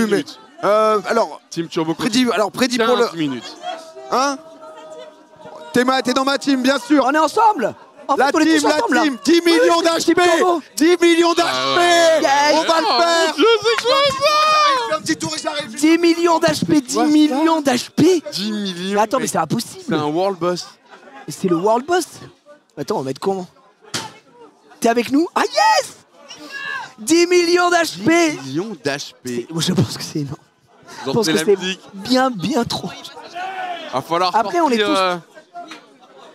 mais... minutes. Alors, Team Turbo. prédit pour le... 15 minutes. Hein? T'es dans ma team, bien sûr. On est ensemble. En fait, La on est tous team, ensemble, là. 10 millions Oui, c'est d'HP. Team Turbo. 10 millions d'HP. Yes. On va le faire. Je sais quoi ça. Fais un petit tour et j'arrive. 10 millions d'HP, 10 millions d'HP. 10 millions. Mais attends, mais c'est C'est impossible. un world boss. C'est le World Boss. Attends, on va mettre comment? T'es avec nous? Ah yes! 10 millions 10 d'HP. millions d'HP. Je pense que c'est énorme. Je Vous pense entendez que la c'est musique. bien trop. Va falloir Après, on est sortir,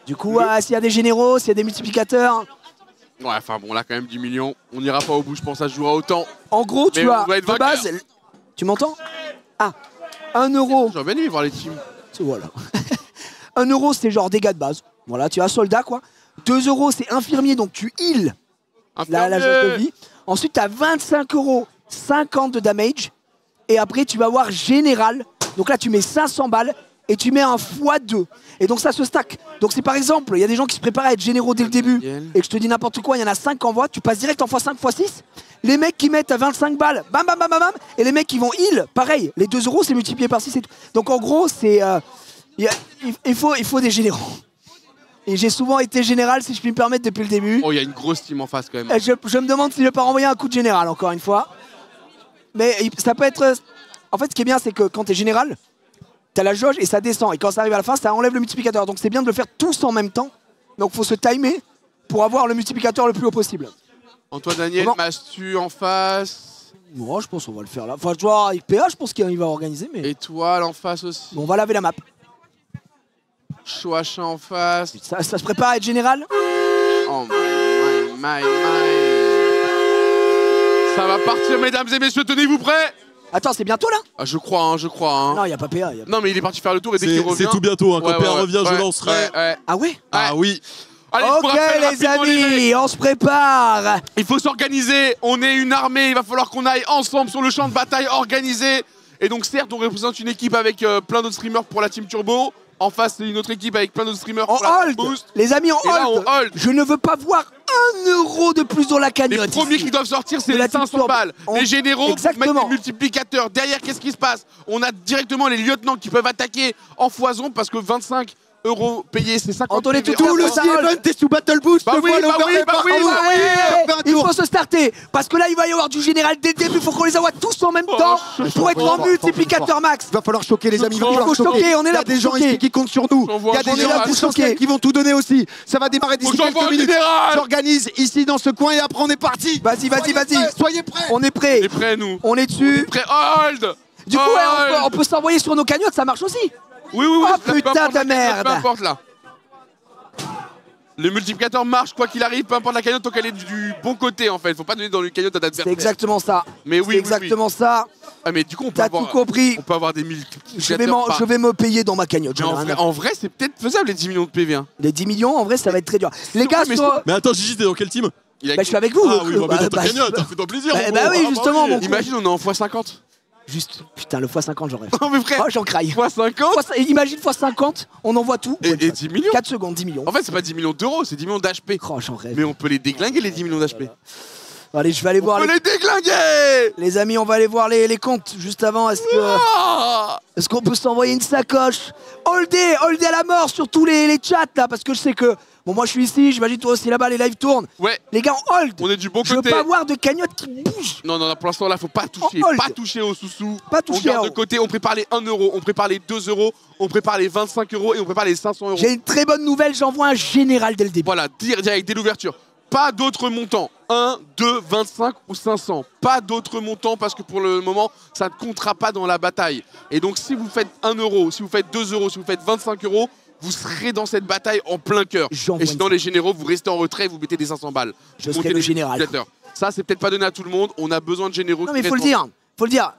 Du coup, s'il y a des généraux, s'il y a des multiplicateurs, Ouais, enfin bon, là quand même 10 millions. On n'ira pas au bout, je pense que ça se jouera autant. en gros, Mais tu on as doit être de vainqueur. base. Tu m'entends? Ah, 1 euro. J'aurais bien aimé voir les teams. Voilà. 1 euro, c'est genre dégâts de base. Voilà, tu as soldat quoi. 2 euros, c'est infirmier, donc tu heal la jauge de vie. Ensuite, tu as 25 euros, 50 de damage. Et après, tu vas avoir général. Donc là, tu mets 500 balles et tu mets un x2. Et donc ça se stack. Donc c'est par exemple, il y a des gens qui se préparent à être généraux dès le début. Et que je te dis n'importe quoi, il y en a 5 en voie. Tu passes direct en x5, x6. Les mecs qui mettent à 25 balles, bam bam bam bam bam. Et les mecs qui vont heal, pareil. Les 2 euros, c'est multiplié par 6 et tout. Donc en gros, c'est... il faut des généraux. Et j'ai souvent été général, si je puis me permettre, depuis le début. Oh, il y a une grosse team en face quand même. Et je me demande si je vais pas renvoyer un coup de général, encore une fois. Mais ça peut être... En fait, ce qui est bien, c'est que quand tu es général, tu as la jauge et ça descend. Et quand ça arrive à la fin, ça enlève le multiplicateur. Donc c'est bien de le faire tous en même temps. Donc il faut se timer pour avoir le multiplicateur le plus haut possible. Antoine Daniel, Bon. Mastu en face. Moi, je pense qu'on va le faire là. Enfin, je vois avec PA, je pense qu'il va organiser. Mais Étoile en face aussi. bon, on va laver la map. Chouachin en face. Ça se prépare à être général. Oh my. Ça va partir, mesdames et messieurs, tenez-vous prêts. Attends, c'est bientôt là? Ah, je crois. Non, il n'y a pas PA. Non, mais il est parti faire le tour et dès qu'il revient... C'est tout bientôt, hein. Quand PA revient, je lancerai. Ouais. Ah ouais? Ah oui. Allez, je vous Ok rappelle les rapidement, les mecs. amis, on se prépare. Il faut s'organiser, on est une armée, il va falloir qu'on aille ensemble sur le champ de bataille organisé. Et donc certes, on représente une équipe avec plein d'autres streamers pour la Team Turbo. En face, c'est une autre équipe avec plein d'autres streamers En pour la hold. Team Boost. Les amis, en Et là, hold. on hold. Je ne veux pas voir 1 euro de plus dans la Les cagnotte. premiers ici. qui doivent sortir, c'est De la les Team 500 Turbo. balles. Les généraux mettent Exactement. des multiplicateurs. Derrière, qu'est-ce qui se passe? On a directement les lieutenants qui peuvent attaquer en foison parce que 25 euros payés, c'est 50 Antoine, PV. tout le Si Event est sous Battle Boost, Bah je oui, vois bah l'over oui, est bah partout. oui, bah oui. On fait un Il tour. faut se starter parce que là il va y avoir du général dès le début. Il faut qu'on les envoie tous en même temps pour être en fort, multiplicateur max. Il va falloir choquer les amis, il va Il falloir faut choquer, on est Il y là a des pour gens choquer. ici qui comptent sur nous. J'envoie Il y a un des gens général. potentiels qui vont tout donner aussi. Ça va démarrer d'ici J'envoie quelques un minutes. général. J'organise ici dans ce coin et après on est parti. Vas-y, vas-y, vas-y. Soyez prêts. On est prêt. On est prêts, nous. On est dessus. Prêts, hold. Du coup, ouais, Hold. on peut s'envoyer sur nos cagnottes, ça marche aussi. Oui, Oh, peu putain importe de la cagnotte, merde. Peu importe là. Le multiplicateur marche quoi qu'il arrive, peu importe la cagnotte, tant qu'elle est du bon côté en fait. Faut pas donner dans le cagnotte à d'adversaire. C'est exactement ça. Mais oui, C'est exactement ça. Ah, mais du coup, on peut T'as avoir, tout compris. on peut avoir des Je multiplicateurs. vais me payer dans ma cagnotte. Mais j'en ai rien à en vrai, c'est peut-être faisable les 10 millions de PV. Hein. Les 10 millions, en vrai, ça va être très dur. Les gars, mais sur... Mais attends, Gigi, t'es dans quel team? Il a- je suis avec vous. Ah oui, bah, dans ta bah, cagnotte, fais-toi plaisir. Bah, mon bah gros. oui, Ah, justement, oui. mon Imagine, on est en x50. Juste, putain, le x50, j'en rêve. Non, mais frère, Oh, j'en craille. x50 Imagine x50, on envoie tout. et 10 millions. 4 secondes, 10 millions. En fait, c'est pas 10 millions d'euros, c'est 10 millions d'HP. Oh, j'en rêve. Mais on peut les déglinguer, les 10 millions d'HP. Allez, je vais aller On voir peut les... les déglinguer. Les amis, on va aller voir les comptes juste avant. Est-ce qu'on peut s'envoyer une sacoche? Holdé à la mort sur tous les chats là, parce que je sais que... Bon, moi je suis ici, j'imagine toi aussi là-bas, les lives tournent. Ouais, Les gars, on hold. on est du bon Je veux côté. pas avoir de cagnotte qui bouge. Non, pour l'instant là, faut pas toucher. On hold. Pas toucher aux sous-sous. Pas toucher On garde à- de côté, on prépare les 1 euro, on prépare les 2 euros, on prépare les 25 euros et on prépare les 500 euros. J'ai une très bonne nouvelle, j'envoie un général dès le début. Voilà, direct dès l'ouverture. Pas d'autres montants. 1, 2, 25 ou 500. Pas d'autres montants parce que pour le moment, ça ne comptera pas dans la bataille. Et donc, si vous faites 1 euro, si vous faites 2 euros, si vous faites 25 euros, vous serez dans cette bataille en plein cœur. J'envoie Et sinon, les généraux, vous restez en retrait, vous mettez des 500 balles. Je Vous serai montez le les général. multiplicateurs. Ça, c'est peut-être pas donné à tout le monde. On a besoin de généraux. Non mais qui faut le restent dire.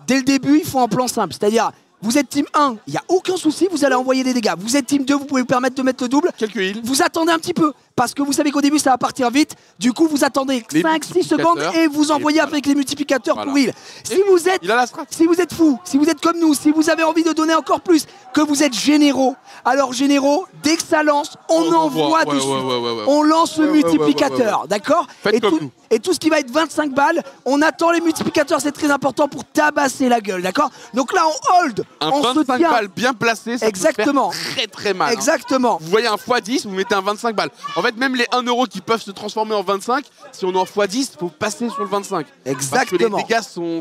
Dès le début, il faut un plan simple. C'est-à-dire, vous êtes team 1, il n'y a aucun souci, vous allez envoyer des dégâts. Vous êtes team 2, vous pouvez vous permettre de mettre le double. Quelques heals. Vous attendez un petit peu. parce que vous savez qu'au début ça va partir vite. Du coup, vous attendez Les 5-6 secondes et vous envoyez avec les multiplicateurs Voilà. pour heal. Si vous êtes Il a la strat. si vous êtes fou, si vous êtes comme nous, si vous avez envie de donner encore plus, que vous êtes généraux, alors généraux, dès que ça lance, on envoie Ouais, dessus. ouais. On lance le Ouais, multiplicateur, d'accord? Faites et, comme nous. et tout ce qui va être 25 balles, on attend les multiplicateurs, c'est très important pour tabasser la gueule, d'accord? Donc là, on hold, Un on se 25 tient. balles bien placé, ça Exactement. peut faire très très mal. hein. Exactement. Vous voyez un x10, vous mettez un 25 balles. En fait, même les 1 euro qui peuvent se transformer en 25, si on est en x10, il faut passer sur le 25. Exactement. Parce que les dégâts sont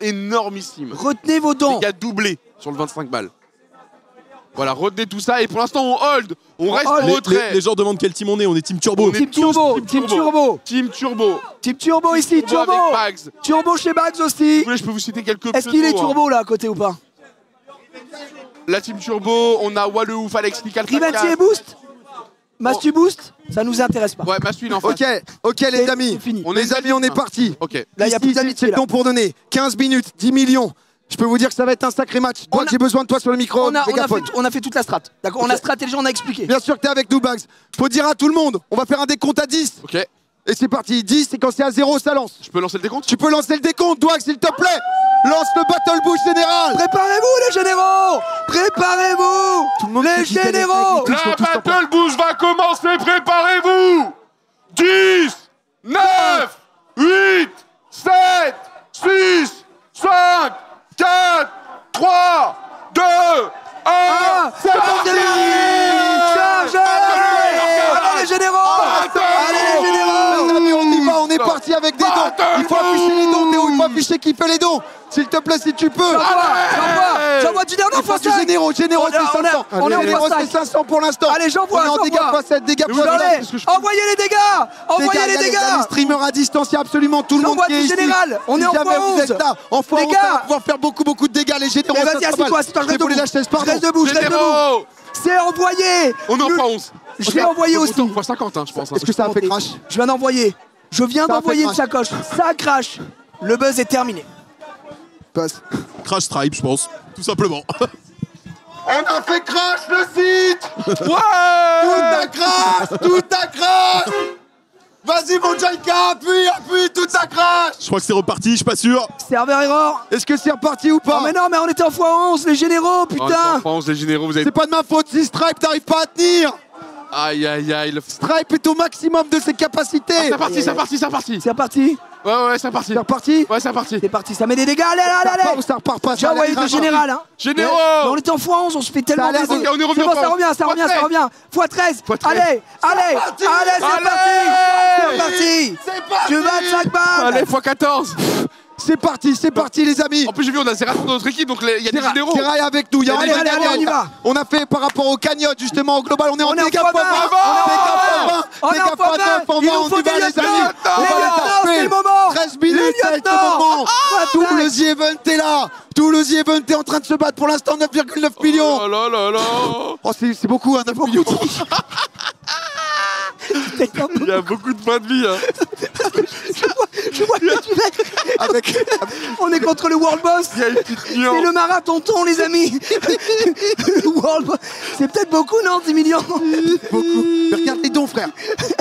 énormissimes. Retenez vos dons. Dégâts doublés sur le 25 balles. Voilà, retenez tout ça et pour l'instant on hold, on reste hold. en retrait. Les gens demandent quel team on est Team Turbo. On est Team tous Turbo, Team Turbo. Team Turbo. Team Turbo ici, Turbo Turbo. avec Bags. Turbo chez Bags Si aussi. vous voulez, je peux vous citer quelques Est-ce qu'il est pseudos, hein. turbo là à côté ou pas? La Team Turbo, on a Walleouf, Alex Nicalca. Rivanti et Boost? Mastu Boost? Ça nous intéresse pas. Ouais, Massu il est en face. Ok les amis. C'est fini. Les amis, on est parti. Ok. Là, il y a plus d'amitié, c'est le là. temps pour donner. 15 minutes, 10 millions. Je peux vous dire que ça va être un sacré match. On Toi, a- j'ai besoin de toi sur le micro. mégaphone. on a fait toute la strat. D'accord. On a stratégie, on a expliqué. Bien sûr que t'es avec nous, Bags. Faut dire à tout le monde, on va faire un décompte à 10. Ok. Et c'est parti. 10, et quand c'est à 0, ça lance. Je peux lancer le décompte? Tu peux lancer le décompte, Douag, s'il te plaît. Lance le Battle Bush général. Préparez-vous les généraux. Préparez-vous. Tout le monde Les qui disait les généraux. règles. La Battle Boost va commencer, préparez-vous! 10, 9, 8, 7, 6, 5, 4, 3, 2, 1, C'est parti. Chargez. Allez les généraux. Allez les Les généraux. amis, on y va, on est parti avec des dons. Il faut afficher les dons, Théo, il faut afficher qui fait les dons. S'il te plaît, si tu peux. J'envoie du dernier Il faut fois du généraux, généraux, c'est 500. on est en Généraux, fois c'est 500 pour l'instant. Allez, j'envoie, On est en dégâts j'envoie. x7, dégâts Vous x7. allez. Envoyez les dégâts. Envoyez les Il y a dégâts. les streamers à distance, il y a absolument tout le monde J'envoie qui est du ici. général. On Si est en jamais vous x11. êtes là, en x11, Les on gars. va pouvoir faire beaucoup de dégâts. Les généraux, Mais ça vas-y, sera assieds-toi, mal. assieds-toi, je Je reste vais vous les debout. lâcher, Je pardon. reste debout, je reste debout. Généraux! C'est envoyé. On est en x11. Je l'ai envoyé aussi. Autant x50, hein, je pense. hein. Est-ce que ça a fait crash? Je viens d'envoyer. Je viens Ça a d'envoyer fait une sacoche. Ça crache. Le buzz est terminé. Passe. Crash Stripe, je pense. Tout simplement. On a fait crash le site. Ouais! Tout a crash, tout a crash. Vas-y mon Jaika, appuie, tout a crash. Je crois que c'est reparti, je suis pas sûr. Serveur error. Est-ce que c'est reparti ou pas? Oh mais non, mais on était en x11, les généraux, putain. France, les généraux, vous avez. C'est pas de ma faute si Stripe t'arrive pas à tenir. Aïe, aïe, aïe. Stripe est au maximum de ses capacités. C'est reparti, c'est reparti, c'est reparti. C'est reparti. Ouais, c'est reparti. C'est reparti. Ouais, c'est reparti. C'est parti, ça met des dégâts. Allez, Ça allez, repart allez. ou ça repart pas? J'ai Ça a envoyé l'air le grave. général. Hein. Généraux! Mais on était en x11, on se fait tellement a l'air baiser. de- on est revenu C'est bon, en ça France. revient, ça revient, ça revient. x13. x13. Allez, allez, parti. allez, c'est Allez. parti. C'est parti. C'est parti. Tu 25 balles. Allez, x14. C'est parti les amis. En plus, j'ai vu, on a Zeraton dans notre équipe, donc il y a des généraux. Terra est avec nous. Il y a Allez, des allez, généraux. allez, on y va. On a fait par rapport aux cagnottes justement au global. On est en On est en dégâts x20. x 20. On est en Dégâts x20. x 9. On Il va, nous on faut y va des les lieutenants. amis. On Les va les lieutenants, c'est taper. le moment. 13 minutes, Les ça va être le lieutenants. moment. Tout Attaque. le The Event est là. Tout le The Event est en train de se battre. Pour l'instant 9,9 millions. Oh là là là. Oh c'est beaucoup hein, 9 millions. Il y a beaucoup de points de vie. Hein. Je vois que tu mets. Avec On est contre le World Boss. Il y a une petite C'est nuance. le marathon, les amis. Le World Boss. C'est peut-être beaucoup, non, 10 millions. beaucoup. Mais regarde les dons frère.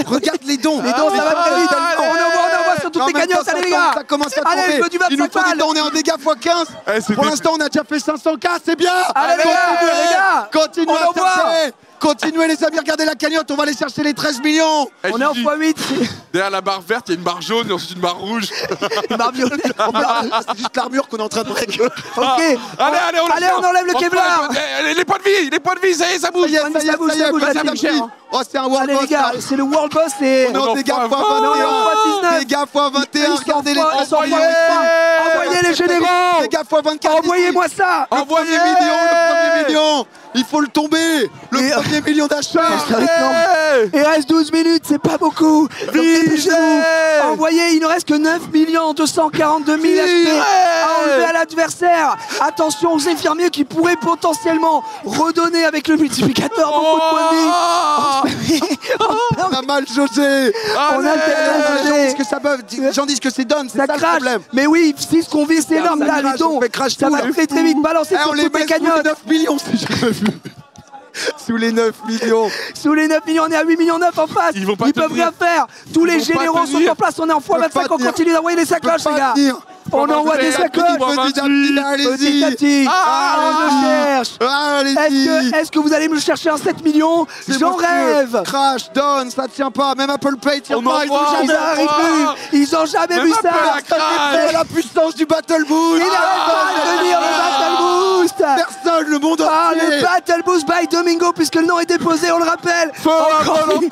Regarde les dons. Les dons, ça va très vite. allez. On envoie sur toutes En les même temps, cagnottes, allez les gars. Ça commence à Allez, tomber. je veux du Il nous 25 faut du balles. temps, on est en dégâts x15. Eh, c'est Pour des- l'instant, on a déjà fait 500K, c'est bien. Allez, les gars. Continuez On à envoie. chercher. Continuez les amis, regardez la cagnotte, on va aller chercher les 13 millions. Eh, On est en Gigi, x8. derrière la barre verte, il y a une barre jaune et ensuite une barre rouge. C'est barre violette. C'est juste l'armure qu'on est en train de break. Ok. Allez, on Allez, on enlève le Kevlar. Les points de vie, ça y est, ça bouge. Ça y est, ça y est, Ça bouge, ça y est, ça bouge, pas ça de bouge. tapis. Oh, c'est un World Allez, les Boss. gars, c'est le World Boss. Et On est en dégâts On est en x21. x19. Dégâts x21, regardez les Ils sont envoyez. Envoyez les généraux. Dégâts x24. Envoyez-moi ça. Le premier million, le premier million. Il faut le tomber. Le Et- premier million d'achats. Il reste 12 minutes, c'est pas beaucoup. Donc, dépêchez-vous. Envoyez, il ne reste que 9 242 000 HP à enlever à l'adversaire. Attention aux infirmiers qui pourraient potentiellement redonner avec le multiplicateur beaucoup de points de vie. On a mal jaugé. On a le Les gens temps disent que ça peut, les gens disent que c'est donne, c'est Ça ça le crache. problème. Mais oui, 6 qu'on vit, c'est énorme. Ça Là, crache, les dons, on fait crash ça tout, va là. très très vite. Balancez Eh, sur on les toutes les baisse tous les cagnottes. 9 millions, c'est jamais vu. Sous les 9 millions. Sous les 9 millions, on est à 8 millions 9 en face. Ils vont pas peuvent tenir. rien faire. Tous les vont pas généraux sont tenir. en place. On est en Peuvent x25. pas On tenir. continue d'envoyer les sacoches, les gars. On envoie des sacoches. Petit à petit, Petit à allez-y. petit. Ah, je cherche. Allez-y. Est-ce que vous allez me chercher un 7 millions? C'est J'en monstrueux. rêve. Crash, Don, ça tient pas. Même Apple Pay tient On pas. envoie, Ils arrivent plus. Ils ont jamais Même vu un peu ça. la crash. C'est la puissance du Battle Boost. Il n'arrête pas de venir le Battle Boost. Personne, le monde Ah, entier. le Battle Boost by Domingo, puisque le nom est déposé, on le rappelle. Feu à volonté.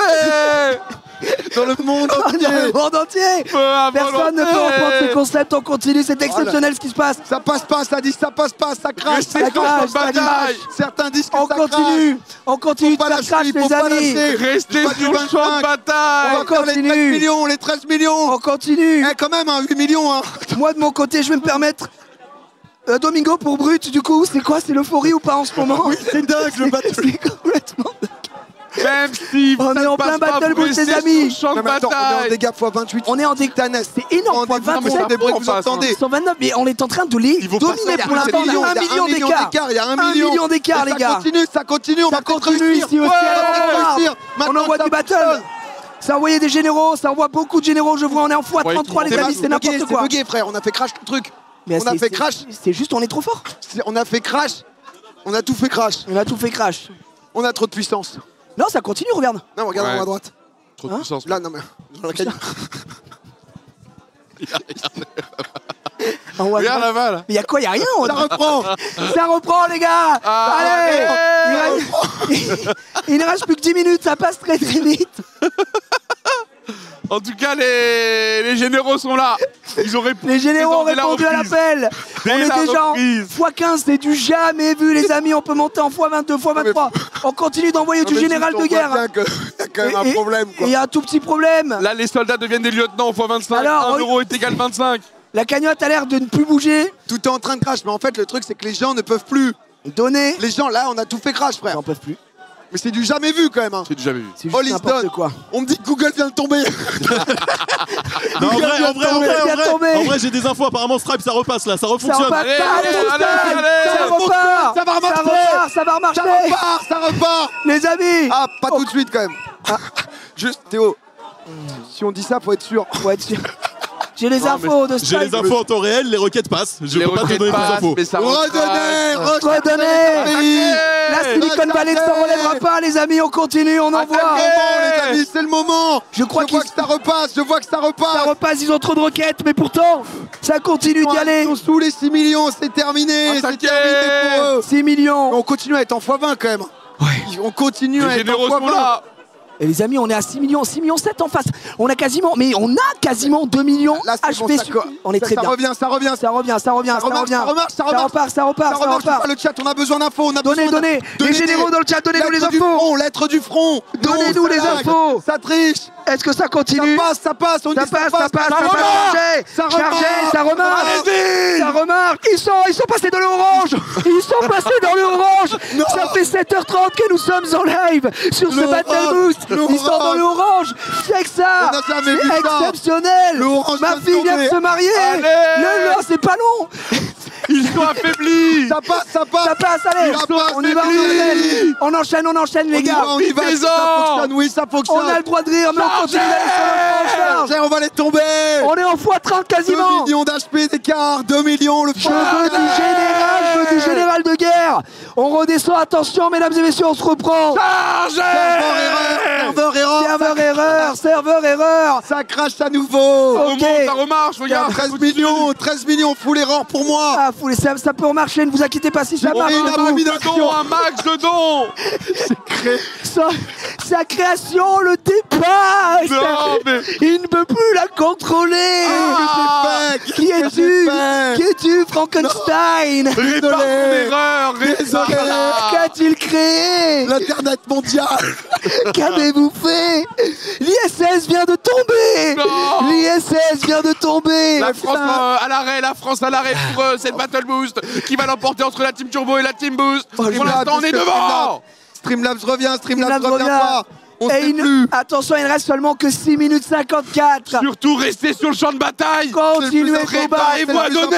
Dans le monde Dans entier. le monde entier. Feu à Personne ne peut volonté. reprendre ce concept, on continue, c'est exceptionnel ce qui se passe. Ça passe pas, ça dit ça passe pas, ça crache. Restez Ça sur crache, cette ça bataille. Certains disent que On ça continue de Faut pas faire lâcher, crash il faut les pas amis. lâcher. Restez Pas du sur le champ 25. de bataille. On Encore les 13 continue. millions, les 13 millions. On continue. Eh, quand même, hein, 8 millions. Hein. Moi de mon côté, je vais me permettre. Domingo pour Brut, du coup, c'est quoi? C'est l'euphorie ou pas en ce moment? Oui, c'est dingue, le battle. C'est complètement. Même si On est en plein battle boost, les amis. Champ de Non, mais attends, on est en bataille. dégâts x 28. On est en Tanès. C'est énorme, On est fois vraiment 27. des bruits que en vous face, hein. entendez. 129, mais on est en train de les Ils vont pas dominer sortir pour l'instant. cette On a million, 1 million d'écart. Il y a 1 1 million. million d'écart, Et les gars. Ça continue, on Ça va peut-être continue réussir. ici aussi. Ouais, on on va va réussir. On Maintenant, envoie ça du battle. fonctionne. Ça envoyait des généraux, ça envoie beaucoup de généraux, je vois, on est en x33 les C'est amis, c'est n'importe quoi. bugué, frère, on a fait crash le truc. Mais On a c'est- fait c'est- crash. C'est juste, on est trop fort. On a fait crash. On a tout fait crash. On a tout fait crash. On a trop de puissance. Non, ça continue, regarde. Non, regarde en Ouais. haut à droite. Trop de Hein puissance. Là, non, mais. Dans la cagnotte. En haut à Regarde droite. là-bas là. Mais y'a quoi? Y'a rien. Ça reprend. Ça reprend, les gars. Ah, Allez. allez. Il ne reste plus que 10 minutes, ça passe très très vite. En tout cas, les généraux sont là. Ils auraient Les généraux ont présenté la répondu à reprise. l'appel. Dès On est la déjà en reprise. x15, c'est du jamais vu, les amis. On peut monter en x22, x23. On continue d'envoyer du général de guerre. Il y a quand même un problème, Et quoi. il y a un tout petit problème. Là, les soldats deviennent des lieutenants x 25. Alors, 1 euro est égal 25. La cagnotte a l'air de ne plus bouger. Tout est en train de crash, mais en fait, le truc, c'est que les gens ne peuvent plus. Donner. Les gens, là, on a tout fait crash, Ils frère. n'en peuvent plus. Mais c'est du jamais vu, quand même. Hein. C'est du jamais vu. C'est All juste is n'importe done. quoi. On me dit que Google vient de tomber. Non, en vrai, tomber. j'ai des infos. Apparemment, Stripe, ça repasse là, ça Ça refonctionne. repart. Allez, Allez, allez, Roustan. allez, Ça allez. repart. Ça va remarcher. Ça repart, ça va remarcher. Ça repart. Les amis. Ah, pas tout de suite, quand même. Ah, juste, Théo. Si on dit ça, faut être sûr. Faut être sûr. J'ai les Non, infos de J'ai les Stripe. infos en temps réel, les requêtes passent. Je Les peux pas te requêtes donner plus passent, d'infos. mais ça Redonnez. recrache. Redonnez. La Silicon Valley ne se relèvera pas, les amis. On continue, on envoie. Les amis, c'est le moment. Je crois Je vois qu'ils- que ça repasse. Je vois que ça Ça repasse. repasse, ils ont trop de requêtes, mais pourtant, ça continue d'y aller. Ils sont sous les 6 millions. C'est terminé. C'est Attaquez. terminé pour eux. 6 millions. On continue à être en x20 quand même. On continue à Les être en généraux sont x20. là. Et les amis, on est à 6 millions 7 en face. On a quasiment 2 millions Là, c'est bon, HP. ça, On est très ça bien. revient, ça revient. Ça revient, ça revient, ça remarche, revient. ça remarche, ça Ça remarche. repart, ça repart, ça remarche, je repart. vois le chat, on a besoin d'infos, on a Donnez, besoin donnez. Les généraux dans le chat, donnez-nous les lettre du infos. front, lettre du front. Donnez-nous Non, les ça lag. infos. Ça triche. Est-ce que ça continue? Ça passe, on dit Ça passe, ça passe, ça remarche. passe. Ça Chargé, remarche. ça remarche. Allez-y. Ça remarque. Ils sont passés dans le orange. Ils sont passés dans le orange. Non. Ça fait 7h30 que nous sommes en live sur ce Le Battle orange. Boost. Le Ils sont dans orange. le orange. C'est que ça. On a jamais C'est vu ça. exceptionnel. Le orange Ma vient de fille vient de tomber. se marier. Allez. Non, c'est pas long. Ils sont affaiblis. Ça passe, ça passe. Ça passe, allez. Ça passe, On y va, affaiblis. on enchaîne, les On y gars. va, on y va. Fais-en. Ça fonctionne, oui, ça fonctionne. On a le droit de rire, mais on continue d'aller sur notre charge. Tiens, on va les tomber. On est en x30 2 quasiment. millions d'HP d'écart, 2 millions, le Je veux du général de guerre. On redescend, attention mesdames et messieurs, on se reprend. Serveur erreur. Serveur erreur. Ça crache à nouveau. Ok. Remonte, ça remarche, regarde. 13 millions, full erreur pour moi. Ah, ça peut remarcher, ne vous inquiétez pas si ça J'ai marche. pris une chez vous. abomination. Un max de dons. Sa création le dépasse. Non, mais- Il ne peut plus la contrôler. Qui es-tu? Qui es-tu, Frankenstein? Répare ton erreur. Désolé. Qu'a-t-il créé? L'Internet mondial. Qu'avez-vous fait? L'ISS vient de tomber. Non. L'ISS vient de tomber. La France à l'arrêt, la France à l'arrêt pour cette Battle Boost qui va l'emporter entre la Team Turbo et la Team Boost. Pour l'instant, on est devant. Streamlabs revient, Streamlabs Streamlabs revient revient. pas. On Et sait il... plus. Attention, il ne reste seulement que 6 minutes 54. Surtout restez sur le champ de bataille. Continuez de vous battre. Préparez-vous à donner.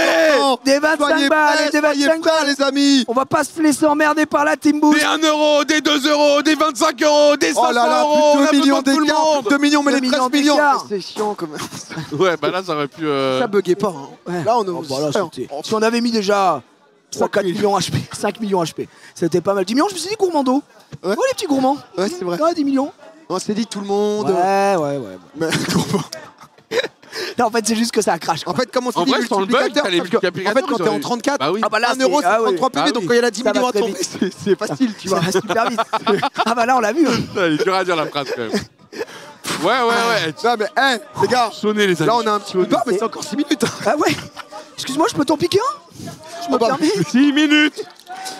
Des 25 Soyez balles prêts, et des soyez 25 prêts, balles. les amis. On va pas se laisser emmerder par la Team Boost. Des 1 euro, des 2 euros, des 25 euros, des 500 Oh là là, euros. plus On de a 2 millions besoin de tout le d'écart. monde. 2 millions, mais 2 les 13 millions millions. d'écart. C'est chiant quand même. Ouais, bah là, ça aurait pu. Ça buguait pas. Hein. Ouais. Là, on est Oh, bah là, c'était- Oh, Si on avait mis déjà 3, 4 000. millions HP, 5 millions HP, c'était pas mal. 10 millions, je me suis dit gourmando. Ouais. Oh les petits gourmands. Ouais, c'est vrai. Ouais, 10 millions. On s'est dit tout le monde. Ouais. Mais, Non, en fait, c'est juste que ça crache. en fait, comme on s'est En dit, vrai, sans le bug, multiplicateur, t'as les parce que, en fait, multiplicateurs, quand ils t'es en auraient- 34, Bah oui. Ah bah là, 1 euro, c'est ah ouais. 33 PV, Bah donc oui. quand il y en a 10 Ça va millions à très tomber, c'est facile, tu vois. Ça va super vite. Ah bah là, on l'a vu. Elle est dure à dire la phrase quand même. Ouais. Non, mais, les gars, Sonnez les amis. là, on a un petit peu de barre, mais c'est encore 6 minutes. Ah ouais. Excuse-moi, je peux t'en piquer un? Je me Oh bah, permets. 6 minutes.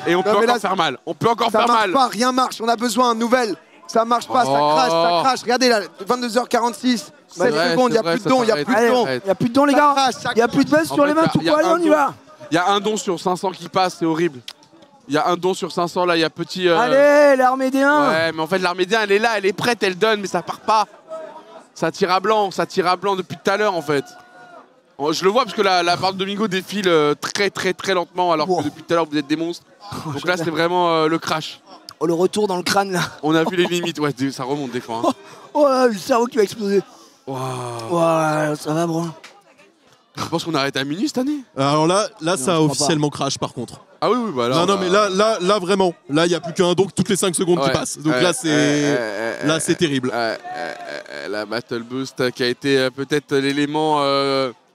Et on peut mais encore là, faire mal. On peut encore Ça faire marche mal. pas, rien marche, on a besoin de nouvelles. Ça marche pas, Oh. ça crache. Regardez là, 22h46, 7 vrai, secondes, il n'y a c'est vrai, plus de ça dons, il n'y a s'arrête. plus de dons. Arrête. Il y a plus de dons, les Ça gars. crache, ça Il y a plus de buzz En sur fait, les mains. Tout y a quoi, allez, un on y don. va. Il y a un don sur 500 qui passe, c'est horrible. Il y a un don sur 500 là, il y a petit. Allez, l'armée des 1. Ouais, mais en fait, l'armée D1, elle est là, elle est prête, elle donne, mais ça part pas. Ça tire à blanc depuis tout à l'heure en fait. Je le vois parce que la barre de Domingo défile très lentement alors Wow. que depuis tout à l'heure vous êtes des monstres. Donc là, c'est vraiment le crash. Oh, le retour dans le crâne là. On a vu les limites, ouais, ça remonte des fois. Hein. Oh là, le cerveau qui va exploser. Waouh. Ouais, ça va, bro. Je pense qu'on arrête à minuit cette année. Alors là, ça je a crois officiellement crash par contre. Ah oui, bah là. Non, mais là vraiment. Là, il n'y a plus qu'un don toutes les 5 secondes qui passent. Donc là, c'est terrible. La Battle Boost qui a été peut-être l'élément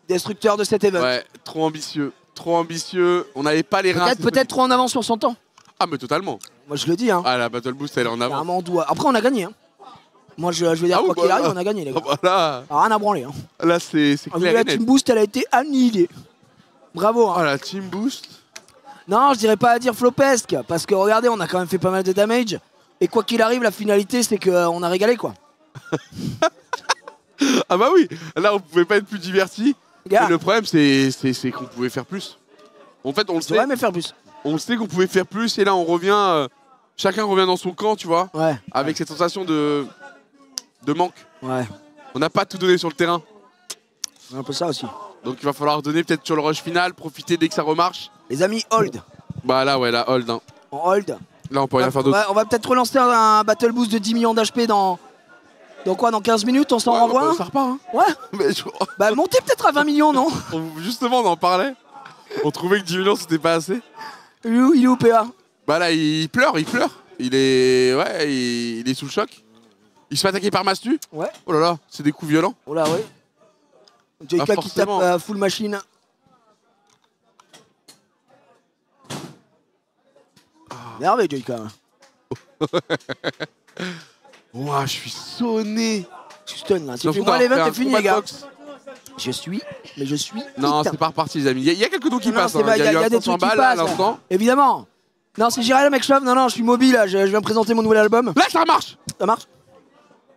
Destructeur de cet event. ouais, trop ambitieux. Trop ambitieux. On n'avait pas les reins. Peut-être trop en avance sur son temps. Ah, mais totalement. Moi, je le dis, hein. Ah, la Battle Boost, elle est en avant. Clairement, on doit. Après, on a gagné, hein. Moi, je vais dire, Ah oui, quoi qu'il bah arrive, là. on a gagné, les Ah, gars. bah là, Ah, rien à branler, hein. là c'est Ah, clair la et net. Team Boost, elle a été annihilée. Bravo, hein. Ah, la Team Boost. Non, je dirais pas à dire flopesque, parce que regardez, on a quand même fait pas mal de damage. Et quoi qu'il arrive, la finalité, c'est qu'on a régalé, quoi. Ah bah oui, là on pouvait pas être plus diverti. Les gars, Et le problème c'est qu'on pouvait faire plus. En fait on le c'est sait, vrai, mais faire plus. on le sait qu'on pouvait faire plus et là on revient, chacun revient dans son camp, tu vois, Ouais, avec cette sensation de manque. ouais. On n'a pas tout donné sur le terrain, C'est un peu ça aussi. donc il va falloir donner peut-être sur le rush final, profiter dès que ça remarche. Les amis, hold. Bah là ouais, la hold. Hein. On hold. Là on peut rien faire d'autre. On va peut-être relancer un Battle Boost de 10 millions d'HP dans quoi, dans 15 minutes, on s'en Ouais, renvoie bah, un ça repart. Hein. Ouais. Mais Bah, montez peut-être à 20 millions, non? justement on en parlait. On trouvait que 10 millions c'était pas assez. Il est où, PA? Bah là il pleure. Il est sous le choc. Il se fait attaquer par Mastu. Ouais. Oh là là, c'est des coups violents. Oh là, ouais. JK qui tape forcément. full machine. Merveille, JK. Ouah, je suis sonné. Je suis stun là. C'est Sauf fini. qu'on Moi, va l'event faire est un fini, combat les de gars. boxe. Je suis Non, hit. c'est pas reparti, les amis. Il y a quelques dons qui Non, passent. c'est Hein. pas- Il y a eu un des 500 trucs qui balles là, à passent. l'instant. Évidemment. Non, c'est Jiraya McShove. Non, je suis mobile là. Je viens présenter mon nouvel album. Là, ça marche. Ça marche?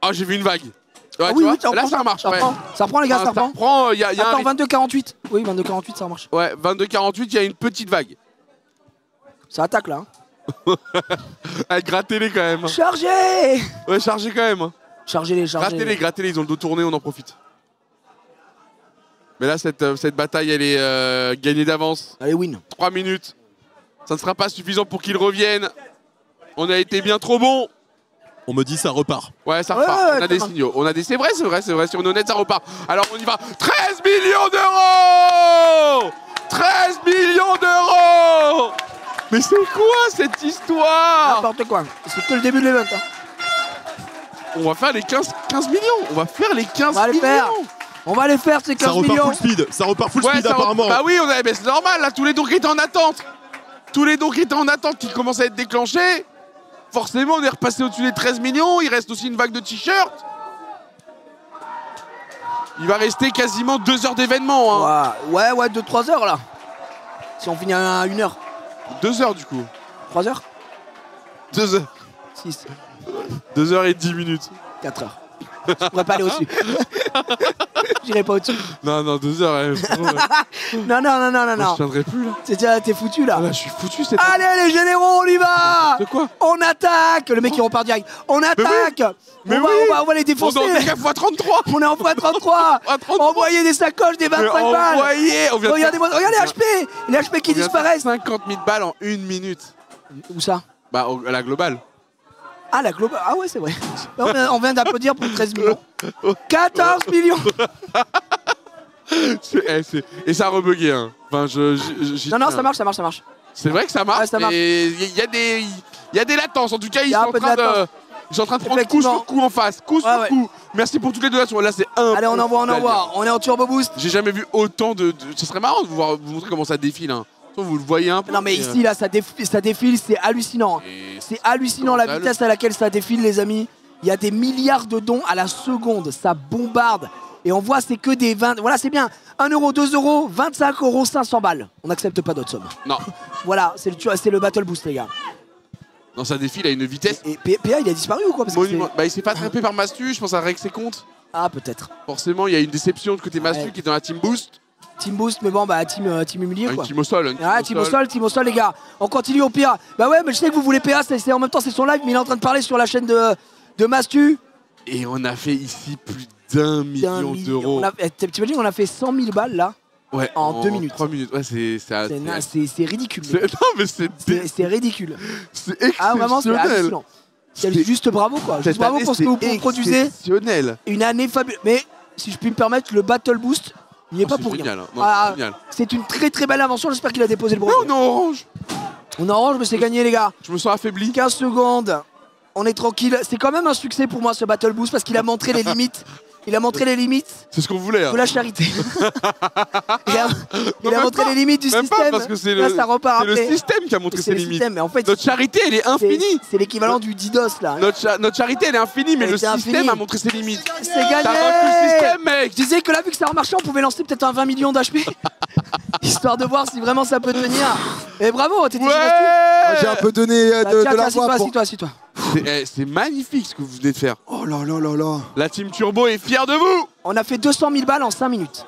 Ah, j'ai vu une vague. Ouais, Ah tu oui, vois, oui, ça là, reprend, ça marche. Ça ouais. reprend. Ça reprend, les gars, Ah, ça reprend. reprend. Il y a un Attends, rythme. 22-48. Oui, 22-48, ça marche. Ouais, 22-48, il y a une petite vague. Ça attaque là. Ah, grattez-les quand même. Chargez! Ouais, chargez quand même. Chargez-les, chargez-les. Grattez-les, ils ont le dos tourné, on en profite. Mais là, cette bataille, elle est gagnée d'avance. Allez, win. 3 minutes. Ça ne sera pas suffisant pour qu'ils reviennent. On a été bien trop bons. On me dit ça repart. Ouais, ça Ouais, repart. ouais, On a des ça va. signaux. C'est vrai. Si on est honnête, ça repart. Alors, on y va. 13 millions d'euros 13 millions d'euros. Mais c'est quoi cette histoire? N'importe quoi. C'est que le début de l'event. Hein. On va faire les 15 millions. On va faire les 15 On va les millions. faire. On va les faire, ces Ça 15 repart millions. full speed. Ça repart full speed ça apparemment. Bah oui, mais c'est normal, là, tous les dons qui étaient en attente. Tous les dons qui étaient en attente qui commencent à être déclenchés. Forcément, on est repassé au-dessus des 13 millions. Il reste aussi une vague de t-shirts. Il va rester quasiment 2 heures d'événement. Hein. Ouais, 2-3 heures là. Si on finit à 1 heure. 2 heures du coup. 3 heures 2 heures. 6, 2 heures et 10 minutes. 4 heures. Je pourrais pas aller au-dessus. J'irai pas au-dessus. Non, 2 heures. Non. Je tiendrai plus là. T'es foutu là. Ah là, je suis foutu cette. Allez les généraux, on y va. De quoi? On attaque. Le mec il repart direct. On attaque. Mais on va les défoncer. On est en x33. On est en x33. Envoyez des sacoches, des 25 balles. Regardez-moi, regardez les HP. Les HP qui disparaissent. 50 000 balles en 1 minute. Où ça? Bah, à la globale. Ah, la globale. Ah ouais, c'est vrai. On vient d'applaudir pour 13 millions. 14 millions. Et ça a rebugué. Hein. Enfin, non, ça marche. C'est vrai que ça marche. Ouais, ça marche. Il y a des latences. En tout cas, ils sont en train de prendre coup sur coup en face. Coup sur coup. Merci pour toutes les donations. Là, c'est un. Allez, on envoie. On est en turbo boost. J'ai jamais vu autant de. Ce serait marrant de vous montrer comment ça défile. Hein. Vous le voyez un peu. Non, mais ici, là, ça défile, c'est hallucinant. C'est hallucinant la vitesse à laquelle ça défile, les amis. Il y a des milliards de dons à la seconde. Ça bombarde. Et on voit, c'est que des 20. Voilà, c'est bien. 1 euro, 2 euros, 25 euros, 500 balles. On n'accepte pas d'autres sommes. Non. Voilà, c'est le Battle Boost, les gars. Non, ça défile à une vitesse. Et PA, il a disparu ou quoi? Il s'est pas attrapé par Mastu, je pense à règle ses comptes. Ah, peut-être. Forcément, il y a une déception de côté Mastu qui est dans la Team Boost. Team Boost, mais bon, bah, team humilié, quoi. Team au sol. Team au sol, les gars. On continue au PA. Bah ouais, mais je sais que vous voulez PA, en même temps, c'est son live, mais il est en train de parler sur la chaîne de Mastu. Et on a fait ici plus d'1 million d'euros. T'imagines, on a fait 100 000 balles, là. Ouais, en 2 minutes. 3 minutes, ouais, c'est ridicule. Non, mais c'est ridicule. C'est exceptionnel. Ah, vraiment, c'est hallucinant. Juste bravo, quoi. Juste bravo pour ce que vous produisez. Exceptionnel. Une année fabuleuse. Mais, si je puis me permettre, le Battle Boost, il n'y est pas pour génial, rien. C'est une très très belle invention. J'espère qu'il a déposé le brevet. On est orange. On est orange, mais c'est gagné, les gars. Je me sens affaibli. 15 secondes. On est tranquille. C'est quand même un succès pour moi, ce Battle Boost, parce qu'il a montré les limites. Il a montré les limites. C'est ce qu'on voulait. Hein. De la charité. il a montré les limites du système. Parce que c'est là, ça repart le système qui a montré ses limites. Mais en fait, notre charité, elle est infinie. C'est l'équivalent du DDoS, là. Notre charité, elle est infinie, mais le système a montré ses limites. C'est gagné. T'as vaincu le système, mec. Je disais que là, vu que ça a remarché, on pouvait lancer peut-être un 20 millions d'HP. Histoire de voir si vraiment ça peut tenir. Et bravo, t'étais J'ai un peu donné de la voix. Assis-toi. C'est magnifique ce que vous venez de faire. Oh là là là là. La team Turbo est fière de vous. On a fait 200 000 balles en 5 minutes.